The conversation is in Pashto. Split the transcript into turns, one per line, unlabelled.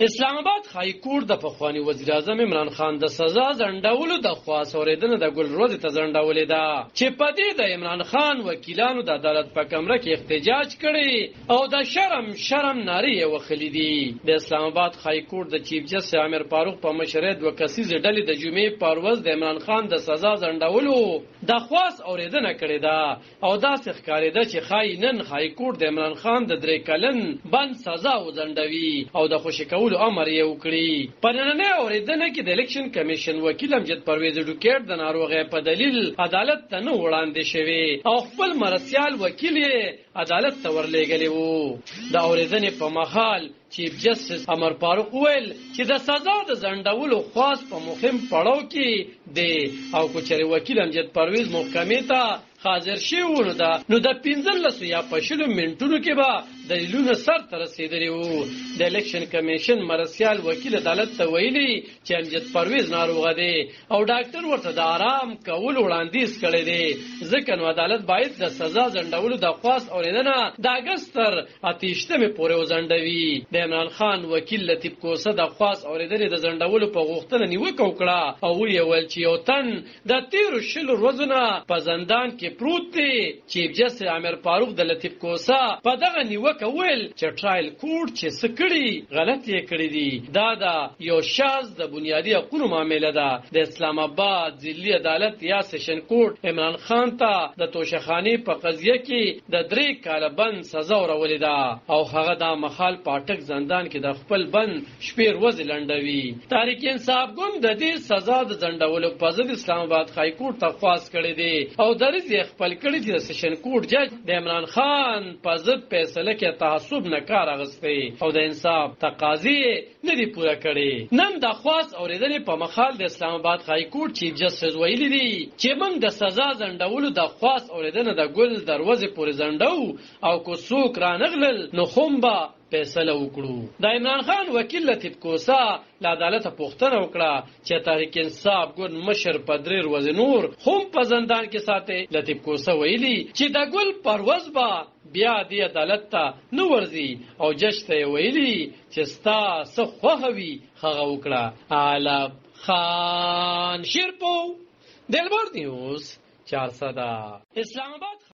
اسلام آباد های کورټ د پخوانی وزیر اعظم عمران خان د سزا ځنډولو د خواست اوریدنه د ګل روز ته ځنډولې ده چې په دې د عمران خان وکیلانو د عدالت په کمره کې احتجاج کړي او د شرم نارې وخلې دي. د اسلام آباد های کورټ د چیف جسټس عامر فاروق په مشرۍ دوه کسیزه ډلې د جمعې پر ورځ د عمران خان د سزا ځنډولو د خواست اوریدنه کړې ده او داسې ښکارېده چې نن های کورټ د عمران خان د 3 کلن بند سزا وځنډوي او د خوشی کولو امر یې وکړي. په نننۍ اوریدنه کې د الیکشن کمیشن وکیل امجد پرویز اډوکیټ د ناروغۍ په دلیل عدالت ته نه وړاندې شوی او خپل مرسیال وکیل یې عدالت ته ورلېږلی وو. د اوریدنې په مهال چیف جسټس عمر فاروق ویل چې د سزا د ځنډولو خواست په مهم پړاو کې دی او کچري وکیل امجد پرویز محکمې ته حاضر شي نو د 15 یا 20 منټونو کې به دلیلونه سر ته رسیدلی وو. د الیکشن کمیشن مرسیال وکیل عدالت ته ویلي چې امجد پرویز ناروغه دی او ډاکټر ورته د آرام کولو وړاندیز کړی دی ځکه نو عدالت باید د سزا ځنډولو د خواست اوریدنه د اگست تر 28 پورې وځنډوي. د عمران خان وکیل لطیف کوسه د خواست اوریدنې د ځنډولو په غوښتنه نیوکه وکړه او ویې ویل چې یو تن د 13 ورځو په زندان کې پروت دی. چیف جسټس عامر فاروق د لطیف کوسه په دغه نیوکه ویل چې ټرایل کورټ چې څه کړي غلط یې کړی دي. دا یو شاذ د بنیادی حقوقو معاملې ده. د اسلام آباد ضلعي عدالت یا سیشن کورټ عمران خان ته د توشخانې په قضیه کې د 3 کاله بند سزا ورولې ده او هغه د مخال پاټک زندان کې د خپل بند شپې ورځې لنډوي. تحریک انصاف ګوند د دې سزا د ځنډولو په ضد اسلام آباد های کورټ ته خواست کړی دی او درځ یې خپل کړی چې سیشن کورټ جج د عمران خان په ضد فیصله کې تعصب نه کار اخیستی او د انصاف تقاضی نه دی پوره کړی. نن د خواست اوریدنې په مخال د اسلام آباد های کورټ چیف جسټس ویلي دی چې موږ د سزا ځنډولو د خواست اوریدنه د ګل دروازې پورې ځنډو او کو څوک رانغلل نو خوم به فیصله وکړو. د عمران خان وکیل لطیف کوسه له عدالت پوښتنه وکړه چې تحریک انصاف ګوند مشر په 3 ورځې نور هم په زندان کې ساتي. لطیف کوسه ویلي چې د ګل پرواز به بیا دی عدالت ته نو ورځي او جج ته ویلي چې ستا څه خوښوي هغه وکړه. علب خان شیرپو دلبر نیوز 400 اسلام آباد.